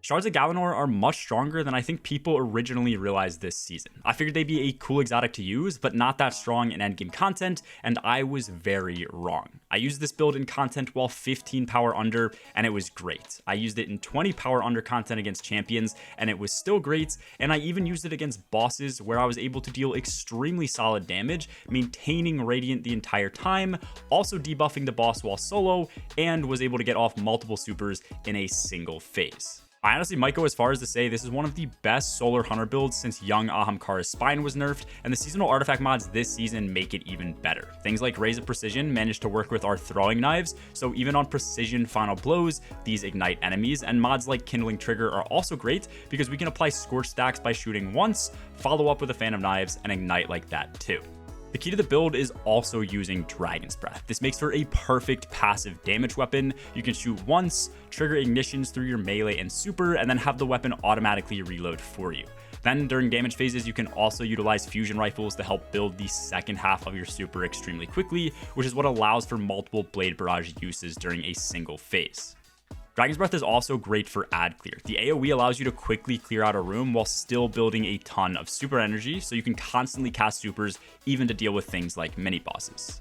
Shards of Galanor are much stronger than I think people originally realized this season. I figured they'd be a cool exotic to use, but not that strong in endgame content, and I was very wrong. I used this build in content while 15 power under, and it was great. I used it in 20 power under content against champions, and it was still great, and I even used it against bosses where I was able to deal extremely solid damage, maintaining Radiant the entire time, also debuffing the boss while solo, and was able to get off multiple supers in a single phase. I honestly might go as far as to say this is one of the best Solar Hunter builds since young Ahamkara's Spine was nerfed, and the seasonal artifact mods this season make it even better. Things like Raise of Precision managed to work with our throwing knives, so even on precision final blows, these ignite enemies, and mods like Kindling Trigger are also great because we can apply Scorch stacks by shooting once, follow up with a Fan of Knives, and ignite like that too. The key to the build is also using Dragon's Breath. This makes for a perfect passive damage weapon. You can shoot once, trigger ignitions through your melee and super, and then have the weapon automatically reload for you. Then during damage phases, you can also utilize fusion rifles to help build the second half of your super extremely quickly, which is what allows for multiple blade barrage uses during a single phase. Dragon's Breath is also great for ad clear. The AoE allows you to quickly clear out a room while still building a ton of super energy, so you can constantly cast supers even to deal with things like mini bosses.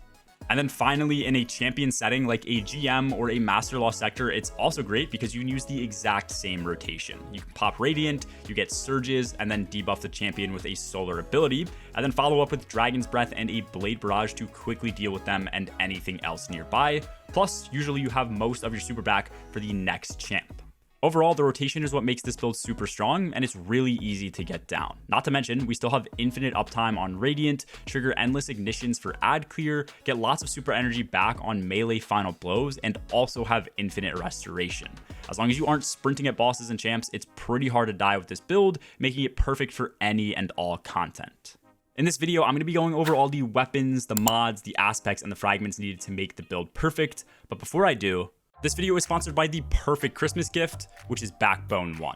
And then finally, in a champion setting like a GM or a Master Law sector, it's also great because you can use the exact same rotation. You can pop Radiant, you get Surges, and then debuff the champion with a solar ability, and then follow up with Dragon's Breath and a Blade Barrage to quickly deal with them and anything else nearby. Plus, usually you have most of your super back for the next champ. Overall, the rotation is what makes this build super strong, and it's really easy to get down. Not to mention, we still have infinite uptime on Radiant, trigger endless ignitions for ad clear, get lots of super energy back on melee final blows, and also have infinite restoration. As long as you aren't sprinting at bosses and champs, it's pretty hard to die with this build, making it perfect for any and all content. In this video, I'm going to be going over all the weapons, the mods, the aspects, and the fragments needed to make the build perfect, but before I do, this video is sponsored by the perfect Christmas gift, which is Backbone 1.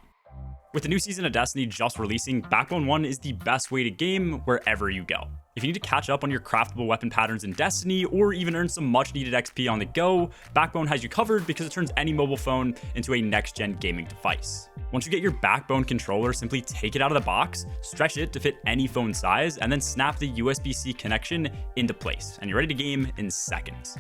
With the new season of Destiny just releasing, Backbone 1 is the best way to game wherever you go. If you need to catch up on your craftable weapon patterns in Destiny, or even earn some much needed XP on the go, Backbone has you covered because it turns any mobile phone into a next-gen gaming device. Once you get your Backbone controller, simply take it out of the box, stretch it to fit any phone size, and then snap the USB-C connection into place, and you're ready to game in seconds.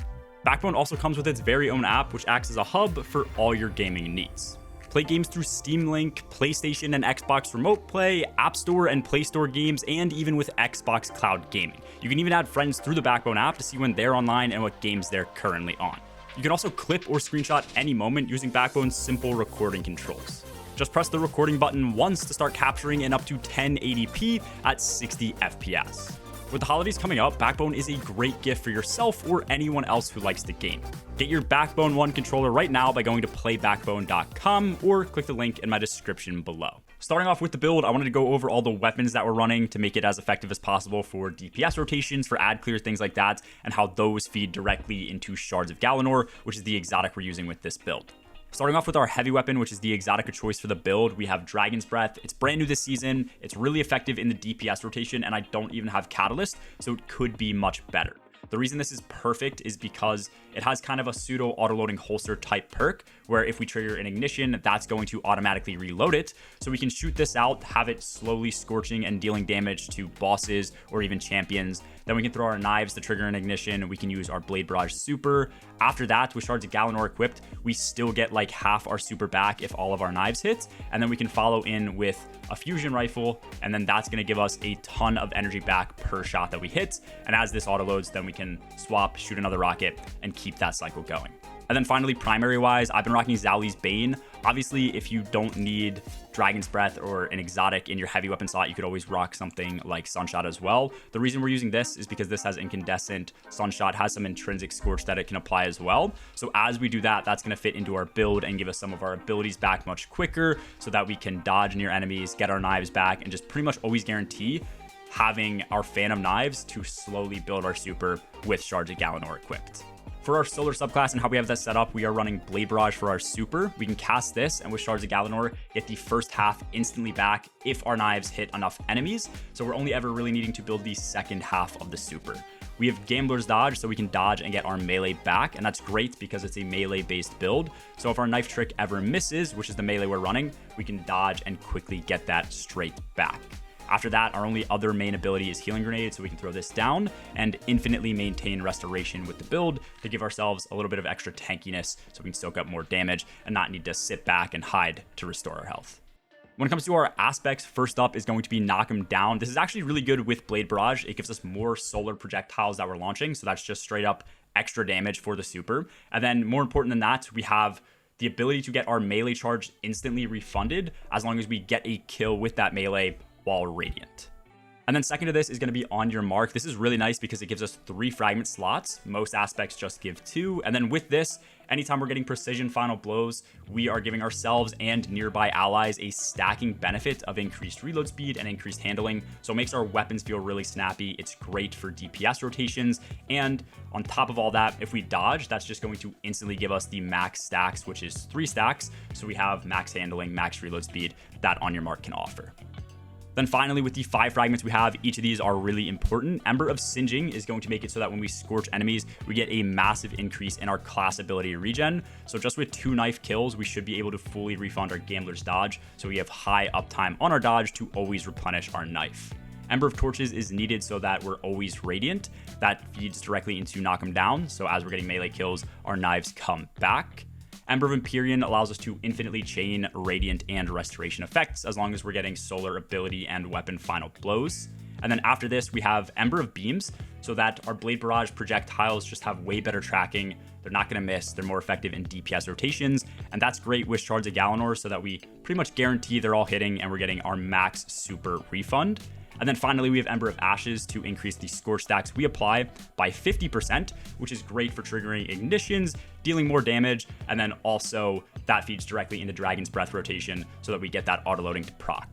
Backbone also comes with its very own app, which acts as a hub for all your gaming needs. Play games through Steam Link, PlayStation and Xbox Remote Play, App Store and Play Store games, and even with Xbox Cloud Gaming. You can even add friends through the Backbone app to see when they're online and what games they're currently on. You can also clip or screenshot any moment using Backbone's simple recording controls. Just press the recording button once to start capturing in up to 1080p at 60 FPS. With the holidays coming up, Backbone is a great gift for yourself or anyone else who likes the game. Get your Backbone 1 controller right now by going to playbackbone.com or click the link in my description below. Starting off with the build, I wanted to go over all the weapons that we're running to make it as effective as possible for DPS rotations, for ad clear, things like that, and how those feed directly into Shards of Galanor, which is the exotic we're using with this build. Starting off with our heavy weapon, which is the exotic of choice for the build, we have Dragon's Breath. It's brand new this season, it's really effective in the DPS rotation, and I don't even have Catalyst, so it could be much better. The reason this is perfect is because it has kind of a pseudo autoloading holster type perk where if we trigger an ignition, that's going to automatically reload it. So we can shoot this out, have it slowly scorching and dealing damage to bosses or even champions. Then we can throw our knives to trigger an ignition. We can use our Blade Barrage super. After that, with Shards of Galanor equipped, we still get like half our super back if all of our knives hit. And then we can follow in with a fusion rifle, and then that's going to give us a ton of energy back per shot that we hit. And as this auto loads, then we can swap, shoot another rocket, and keep that cycle going. And then finally, primary wise, I've been rocking Zali's Bane. Obviously, if you don't need Dragon's Breath or an exotic in your heavy weapon slot, you could always rock something like Sunshot as well. The reason we're using this is because this has incandescent. Sunshot has some intrinsic scorch that it can apply as well. So as we do that, that's going to fit into our build and give us some of our abilities back much quicker so that we can dodge near enemies, get our knives back, and just pretty much always guarantee having our Phantom Knives to slowly build our super with Shards of Galanor equipped. For our solar subclass and how we have that set up, we are running Blade Barrage for our super. We can cast this and with Shards of Galanor, get the first half instantly back if our knives hit enough enemies. So we're only ever really needing to build the second half of the super. We have Gambler's Dodge, so we can dodge and get our melee back, and that's great because it's a melee-based build. So if our knife trick ever misses, which is the melee we're running, we can dodge and quickly get that straight back. After that, our only other main ability is Healing Grenade, so we can throw this down and infinitely maintain restoration with the build to give ourselves a little bit of extra tankiness so we can soak up more damage and not need to sit back and hide to restore our health. When it comes to our aspects, first up is going to be Knock 'em Down. This is actually really good with Blade Barrage. It gives us more solar projectiles that we're launching, so that's just straight up extra damage for the super. And then more important than that, we have the ability to get our melee charge instantly refunded as long as we get a kill with that melee while radiant. And then second to this is going to be On Your Mark. This is really nice because it gives us 3 fragment slots. Most aspects just give 2. And then with this, anytime we're getting precision final blows, we are giving ourselves and nearby allies a stacking benefit of increased reload speed and increased handling. So it makes our weapons feel really snappy. It's great for DPS rotations. And on top of all that, if we dodge, that's just going to instantly give us the max stacks, which is 3 stacks. So we have max handling, max reload speed that On Your Mark can offer. Then finally, with the 5 fragments we have, each of these are really important. Ember of Singeing is going to make it so that when we scorch enemies, we get a massive increase in our class ability regen. So just with 2 knife kills, we should be able to fully refund our Gambler's Dodge, so we have high uptime on our dodge to always replenish our knife. Ember of Torches is needed so that we're always radiant. That feeds directly into Knock 'em Down, so as we're getting melee kills, our knives come back. Ember of Empyrean allows us to infinitely chain radiant and restoration effects as long as we're getting solar ability and weapon final blows. And then after this, we have Ember of Beams, so that our Blade Barrage projectiles just have way better tracking. They're not going to miss. They're more effective in DPS rotations. And that's great with Shards of Galanor so that we pretty much guarantee they're all hitting and we're getting our max super refund. And then finally, we have Ember of Ashes to increase the score stacks we apply by 50%, which is great for triggering ignitions, dealing more damage, and then also that feeds directly into Dragon's Breath rotation so that we get that autoloading to proc.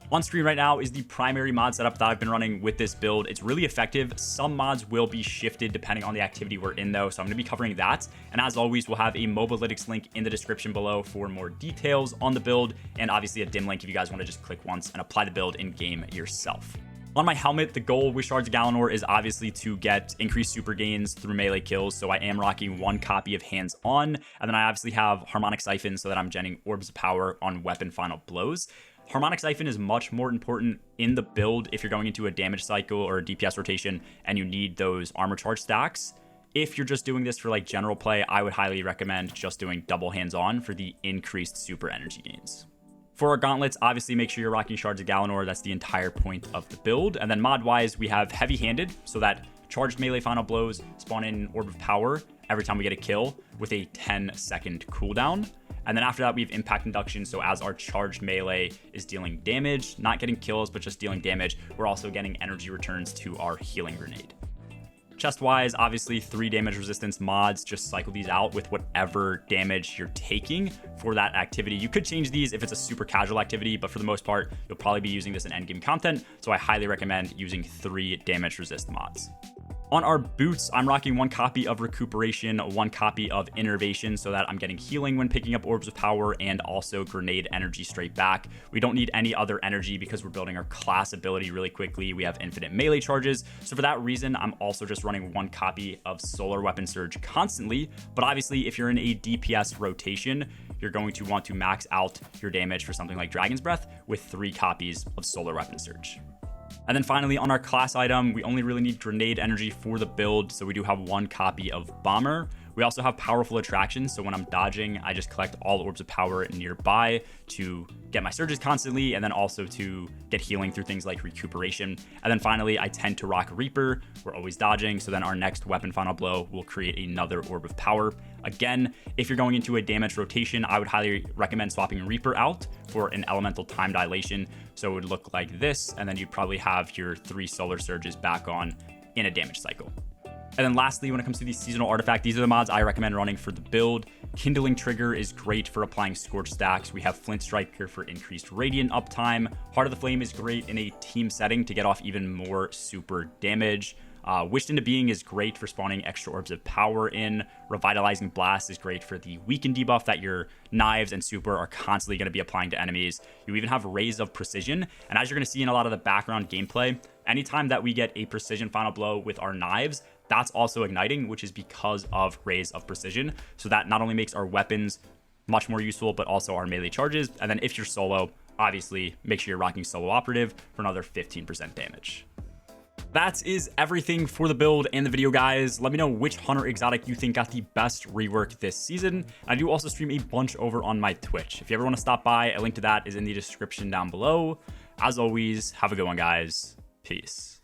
On screen right now is the primary mod setup that I've been running with this build. It's really effective. Some mods will be shifted depending on the activity we're in though, so I'm going to be covering that. And as always, we'll have a Mobalytics link in the description below for more details on the build, and obviously a dim link if you guys want to just click once and apply the build in game yourself. On my helmet, the goal with Shards of Galanor is obviously to get increased super gains through melee kills, so I am rocking 1 copy of Hands On, and then I obviously have Harmonic Siphon so that I'm genning Orbs of Power on weapon final blows. Harmonic Siphon is much more important in the build if you're going into a damage cycle or a DPS rotation and you need those armor charge stacks. If you're just doing this for like general play, I would highly recommend just doing double Hands On for the increased super energy gains. For our gauntlets, obviously make sure you're rocking Shards of Galanor. That's the entire point of the build. And then mod-wise, we have Heavy Handed, so that charged melee final blows spawn in Orb of Power every time we get a kill with a 10-second cooldown. And then after that, we have Impact Induction, so as our charged melee is dealing damage, not getting kills, but just dealing damage, we're also getting energy returns to our Healing Grenade. Chest-wise, obviously 3 damage resistance mods, just cycle these out with whatever damage you're taking for that activity. You could change these if it's a super casual activity, but for the most part, you'll probably be using this in endgame content, so I highly recommend using 3 damage resist mods. On our boots, I'm rocking 1 copy of Recuperation, 1 copy of Innervation so that I'm getting healing when picking up Orbs of Power and also Grenade Energy straight back. We don't need any other energy because we're building our class ability really quickly. We have infinite melee charges. So for that reason, I'm also just running 1 copy of Solar Weapon Surge constantly. But obviously, if you're in a DPS rotation, you're going to want to max out your damage for something like Dragon's Breath with 3 copies of Solar Weapon Surge. And then finally, on our class item, we only really need Grenade Energy for the build, so we do have 1 copy of Bomber. We also have Powerful Attraction, so when I'm dodging, I just collect all Orbs of Power nearby to get my surges constantly, and then also to get healing through things like Recuperation. And then finally, I tend to rock Reaper. We're always dodging, so then our next weapon final blow will create another Orb of Power. Again, if you're going into a damage rotation, I would highly recommend swapping Reaper out for an Elemental Time Dilation. So it would look like this, and then you'd probably have your 3 Solar Surges back on in a damage cycle. And then lastly, when it comes to the seasonal artifact, these are the mods I recommend running for the build. Kindling Trigger is great for applying Scorch stacks. We have Flint Striker for increased Radiant uptime. Heart of the Flame is great in a team setting to get off even more super damage. Wished into Being is great for spawning extra orbs of power in. Revitalizing Blast is great for the weaken debuff that your knives and super are constantly going to be applying to enemies. You even have Rays of Precision, and as you're going to see in a lot of the background gameplay, anytime that we get a precision final blow with our knives, that's also igniting, which is because of Rays of Precision. So that not only makes our weapons much more useful, but also our melee charges. And then if you're solo, obviously make sure you're rocking Solo Operative for another 15% damage. That is everything for the build and the video, guys. Let me know which hunter exotic you think got the best rework this season. I do also stream a bunch over on my Twitch. If you ever want to stop by, a link to that is in the description down below. As always, have a good one, guys. Peace.